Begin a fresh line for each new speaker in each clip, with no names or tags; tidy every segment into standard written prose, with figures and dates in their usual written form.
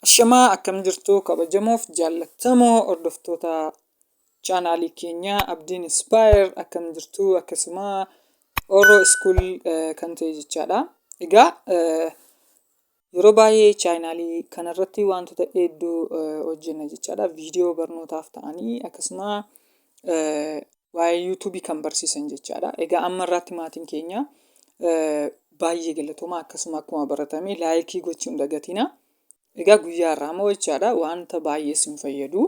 Ashamaa akkam jirtu kabajamoof jaallatamoo hordoftoota chaanaalii keenyaa Abdiin Inspire akkam jirtu akkasuma Oromoo School kan ta'e jechaadha. Egaa yeroo baay'ee chaanaalii kanarratti wantoota hedduu hojjenna jechaadha. Viidiyoo barnootaaf ta'anii akkasuma waa'ee yuutuubii kan barsiisan jechaadha. Egaa amma irratti maatiin keenya baay'ee galatoomaa akkasuma akkuma baratame laayikii gochuun dagatina. Egaa guyyaa irraa moo jechaadha wanta baay'ee sin fayyadu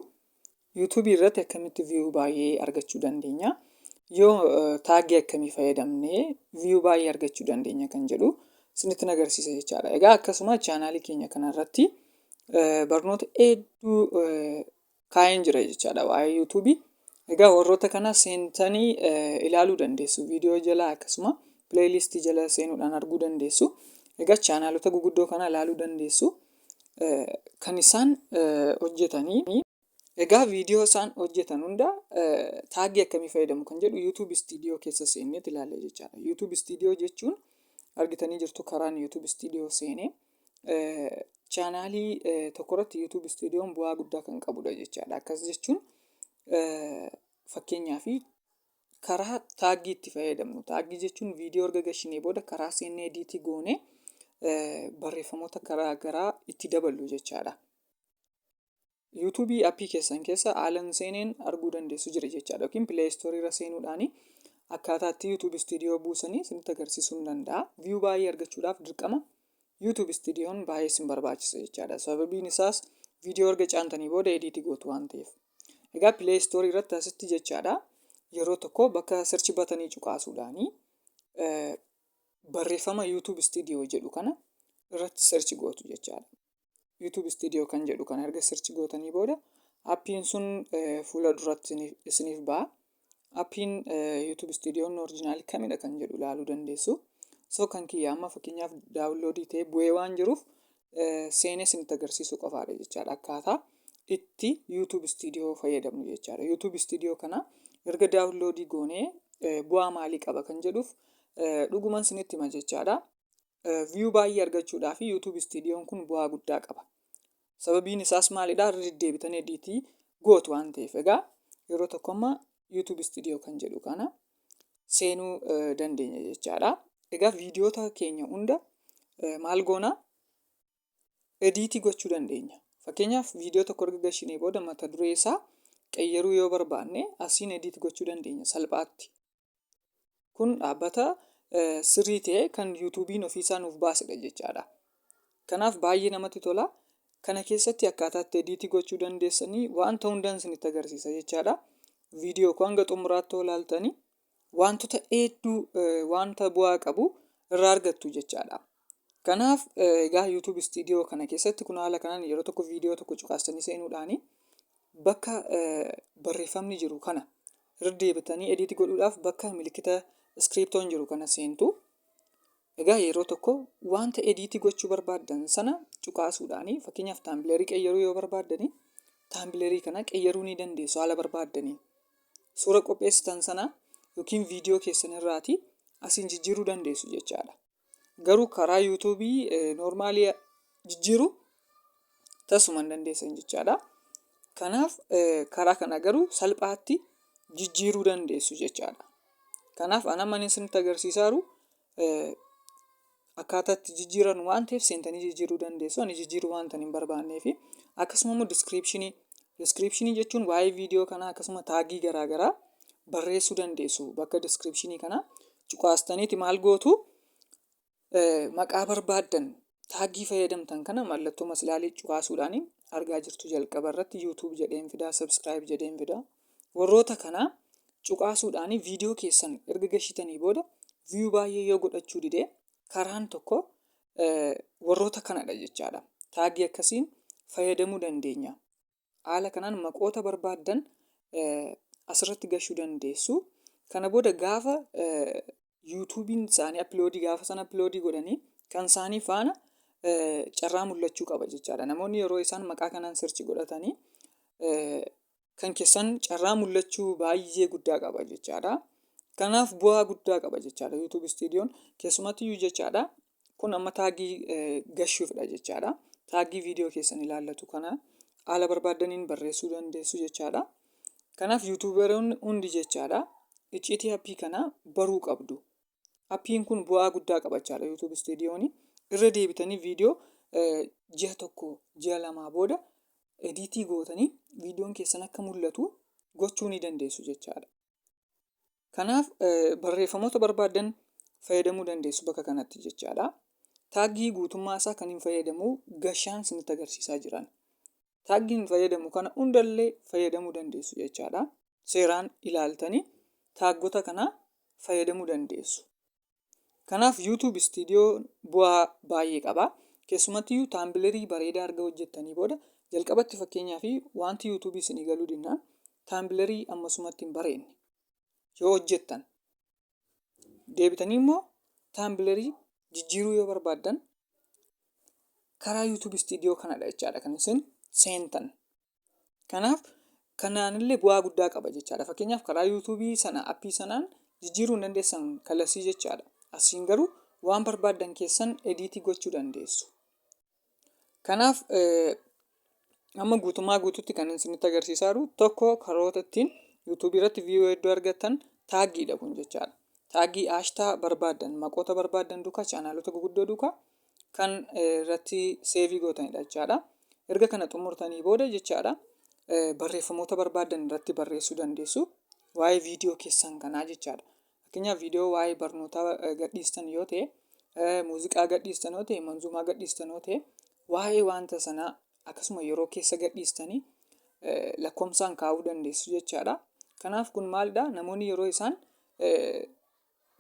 yuutuubii irratti akkamitti viyuu baay'ee argachuu dandeenya yoo taagii akkamii fayyadamnee viyuu baay'ee argachuu dandeenya kan jedhu isinitti agarsiisa jechaadha. Egaa akkasuma chaanaalii keenya kanarratti barnoota hedduu kaa'een jira jechaadha waa'ee yuutuubii. Egaa warroota kana seentanii ilaaluu dandeessu. Viidiyoo jala akkasuma pileeylistii jala seenuudhaan arguu dandeessu. Egaa chaanaalota guguddoo kana ilaaluu dandeessu. Kan isaan hojjetanii egaa viidiyoo isaan hojjetan hunda taagii akkamii fayyadamu kan jedhu YouTube Studio keessa seennee ilaalla jechaadha. YouTube Studio jechuun argitanii jirtu karaan YouTube Studio seenee chaanaalii tokkorratti YouTube Studioon bu'aa guddaa kan qabudha jechaadha. Akkas jechuun fakkeenyaaf karaa taagii itti fayyadamnu. Taagii jechuun viidiyoo erga gashinee booda karaa seennee ediitii goonee barreeffamoota garaa garaa itti daballu jechaadha. yuutuubii appii keessan keessa haalan seeneen arguu dandeessu jira jechaadha. Yookiin pileestoorii irra seenuudhaan akkaataa itti yuutuubii istiidiyoo buusanii isinitti agarsiisuu ni danda'a. Viyuu baay'ee argachuudhaaf dirqama yuutuubii istiidiyoon baay'ee isin barbaachisa jechaadha. Sababiin isaas viidiyoo erga caantanii booda ediitii gootu waan ta'eef. Egaa pileestoorii irratti asitti jechaadha yeroo tokko bakka sirchi batanii cuqaasuudhaanii barreeffama YouTube Studio jedhu kana irratti search gootu jechaadha. YouTube Studio kan jedhu kana erga search gootanii booda appiin sun fuula duratti isiniif ba'a. Appiin YouTube Studio oriijinaalii kamidha kan jedhu ilaaluu dandeessu. So kan kiyya amma fakkeenyaaf daawunloodii ta'ee bu'ee waan jiruuf seenee isinitti agarsiisuu qofaadha jechaadha. Akkaataa itti YouTube Studio fayyadamnu jechaadha. YouTube Studio kana erga daawunloodii goonee bu'aa maalii qaba kan jedhuuf dhuguman isinitti hima jechaadha. Viyuu baay'ee argachuudhaaf YouTube Studioon kun bu'aa guddaa qaba. Sababiin isaas maalidhaa? Irra deddeebitanii ediitii gootu waan ta'eef. Egaa yeroo tokko amma YouTube Studio kan jedhu kana seenuu dandeenya jechaadha. Egaa viidiyoota keenya hunda maal goona? Ediitii gochuu dandeenya. Fakkeenyaaf viidiyoo tokko erga gashinee booda mata duree isaa qayyaruu yoo barbaanne asiin ediitii gochuu dandeenya salphaatti. Kun dhaabbata sirrii ta'e kan yuutuubiin ofiisaa nuuf baasedha jechaadha. Kanaaf baay'ee namatti tola. Kana keessatti akkaataa itti ediitii gochuu dandeessanii wanta hundaan isinitti agarsiisa jechaadha. Viidiyoo kun hanga xumuraatti ilaaltanii wantoota hedduu wanta bu'aa qabu irraa argattu jechaadha. Kanaaf egaa YouTube Studio kana keessatti kun haala kanaan yeroo tokko viidiyoo tokko cuqaastanii seenuudhaanii bakka barreeffamni jiru kana irra deebitanii ediitii godhuudhaaf bakka miliikita iskiriptoon jiru kana seentu. Egaa yeroo tokko wanta ediitii gochuu barbaaddan sana cuqaasuudhaanii fakkeenyaaf taambileerii qayyaruu yoo barbaaddanii taambileerii kana qayyaruu ni dandeessu haala barbaaddanii. Suura qopheessitan sana yookiin viidiyoo keessan irraatii asiin jijjiiruu dandeessu jechaadha. Garuu karaa yuutuubii noormaalii jijjiiruu tasuma hin dandeessan jechaadha. Kanaaf karaa kana garuu salphaatti jijjiiruu dandeessu jechaadha. Kanaaf ani isinitti agarsiisaa jiru akkaataa itti jijjiiran waan ta'eef seentanii jijjiiruu dandeessu. Ani jijjiiruu wanta hin barbaanneef akkasuma immoo diskiripshinii jechuun waa'ee viidiyoo kanaa akkasuma taagii garaa garaa barreessuu dandeessu. Bakka diskiripshinii kana cuqaastaniiti maal gootu maqaa barbaaddan taagii fayyadamtan kana mallattoo maslaalee cuqaasuudhaan argaa jirtu jalqaba irratti YouTube jedheen fidaa, subscribe jedheen fidaa. Warroota kana cuqaasuudhaan viidiyoo keessan erga gashitanii booda viyuu baay'ee yoo godhachuu didee karaan tokko warroota kanadha jechaadha. Taagii akkasiin fayyadamuu dandeenya. Haala kanaan maqoota barbaaddan asirratti gashuu dandeessu. Kana booda gaafa yuutuubiin isaanii aploodii godhanii kan isaanii faana carraa mul'achuu qaba jechaadha. Namoonni yeroo isaan maqaa kanaan sirchi godhatanii kan keessan carraa mul'achuu baay'ee guddaa qaba jechaadha. Kanaaf bu'aa guddaa qaba jechaadha YouTube Studioon keessumattiyyuu jechaadha. Kun amma taaggii gashuufidha jechaadha. Taaggii viidiyoo keessan ilaallatu kana haala barbaadaniin barreessuu dandeessu jechaadha. Kanaaf yuutuubaroonni hundi jechaadha icciitii aappii kana baruu qabdu. Aappiin kun bu'aa guddaa qaba jechaadha YouTube Studioon. Irra deebitanii viidiyoo ji'a tokko ji'a lamaa booda ediitii gootanii viidiyoon keessan akka mul'atu gochuu ni dandeessu jechaadha. Kanaaf barreeffamoota barbaadan fayyadamuu dandeessu bakka kanatti jechaadha. Taaggii guutummaa isaa kan hin fayyadamu gashaan isinitti agarsiisaa jiran. Taaggiin fayyadamu kana hundallee fayyadamuu dandeessu jechaadha. Seeraan ilaaltanii taaggota kana fayyadamuu dandeessu. Kanaaf YouTube Studio bu'aa baay'ee qaba. Keessumattiyyuu taambilerii bareedaa erga hojjettanii booda jalqabatti fakkeenyaaf wanti YouTube isinii galuu dinnaan taambilerii ammasumatti hin bareedne yoo hojjettan deebitanii immoo taambilerii jijjiiruu yoo barbaaddan karaa YouTube Studio kanadha jechaadha kan isin seentan. Kanaaf kanaanillee bu'aa guddaa qaba jechaadha. Fakkeenyaaf karaa YouTube sana aappii sanaan jijjiiruu hin dandeessan kalasii jechaadha. Asiin garuu waan barbaadan keessan ediitii gochuu dandeessu. Kanaaf amma guutummaa guututti kan isinitti agarsiisaa jiru tokko karoota ittiin YouTube irratti viiyoo hedduu argattan taaggiidha kun jechaadha. Taaggii aashtaa barbaadan maqoota barbaadan duukaa chaanaalota guguddoo duukaa kan irratti seevii gootanidha jechaadha. Erga kana xumurtanii booda jechaadha barreeffamoota barbaadan irratti barreessuu dandeessu waa'ee viidiyoo keessan kanaa jechaadha. Fakkeenyaaf viidiyoo waa'ee barnootaa gadhiistan yoo ta'e, muuziqaa gadhiistan yoo ta'e, manzuumaa gadhiistan yoo ta'e, waa'ee wanta sanaa akkasuma yeroo keessa gadhiistanii lakkoofsaan kaa'uu dandeessu jechaadha. Kanaaf kun maalidhaa? Namoonni yeroo isaan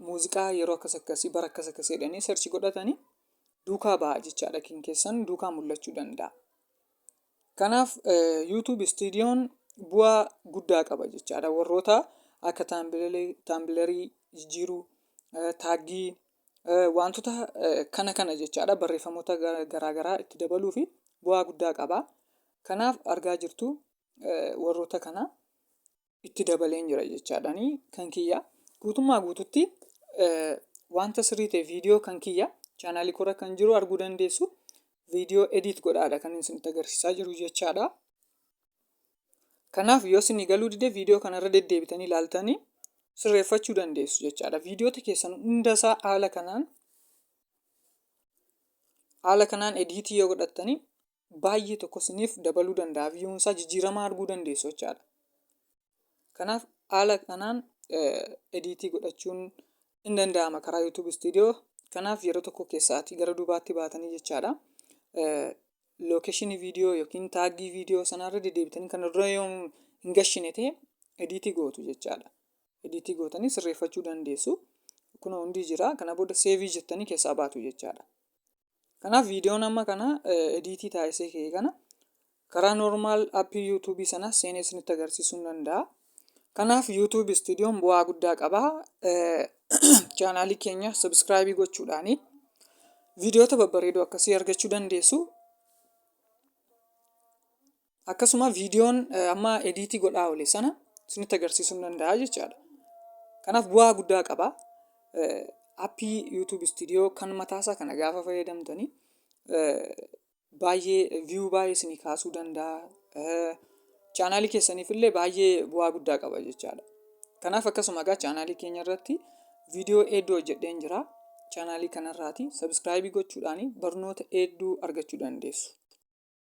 muuziqaa yeroo akkas akkasii bara akkas akkasii jedhanii search godhatanii duukaa ba'a jechaadha. Kan keessan duukaa mul'achuu danda'a. Kanaaf YouTube Studioon bu'aa guddaa qaba jechaadha. Warroota akka taambilerii jijjiiruu, taaggii wantoota kana jechaadha barreeffamoota garaagaraa itti dabaluu fi bu'aa guddaa qaba. Kanaaf argaa jirtu warroota kana itti dabaleen jira jechaadhaani kan kiyya guutummaa guututti wanta sirrii ta'e viidiyoo kan kiyya chaanaalii kora kan jiru arguu dandeessu. Viidiyoo edit godhaadha kan isinitti agarsiisaa jiru jechaadha. Kanaaf yoo isinii galuu dide viidiyoo kanarra deddeebitanii ilaaltanii sirreeffachuu dandeessu jechaadha. Viidiyoota keessan hundasaa haala kanaan ediitii yoo godhattanii baay'ee tokko isiniif dabaluu danda'a. Viyuun isaa jijjiiramaa arguu dandeessu jechaadha. Kanaaf haala kanaan ediitii godhachuun hin danda'ama karaa YouTube Studio. Kanaaf yeroo tokko keessaatii gara duubaatti baatanii jechaadha. Lookeeshinii viidiyoo yookiin taaggii viidiyoo sanarra deddeebitanii kan irra yoo hin gashine ta'e ediitii gootu jechaadha. Ediitii gootanii sirreeffachuu dandeessu. Kun hundi jira. Kana booda seevii jettanii keessaa baatu jechaadha. Kanaaf viidiyoon amma kana ediitii taasisee ka'e kana karaa normaal aappii YouTube sana seenee isinitti agarsiisuu hin danda'a. Kanaaf YouTube Studioon bu'aa guddaa qaba. Chaanaalii keenya subscribe gochuudhaani viidiyoota babbareedoo akkasii argachuu dandeessu. Akkasuma viidiyoon amma ediitii godhaa oole sana isinitti agarsiisuu hin danda'a jechaadha. Kanaaf bu'aa guddaa qaba. Aappii YouTube Studio kan mataasaa kana gaafa fayyadamtanii baay'ee viyuu baay'ee isinii kaasuu danda'a. Chaanaalii keessaniif illee baay'ee bu'aa guddaa qaba jechaadha. Kanaaf akkasuma egaa chaanaalii keenya irratti viidiyoo hedduu hojjedheen jira. Chaanaalii kanarraati subscribe gochuudhaani barnoota hedduu argachuu dandeessu.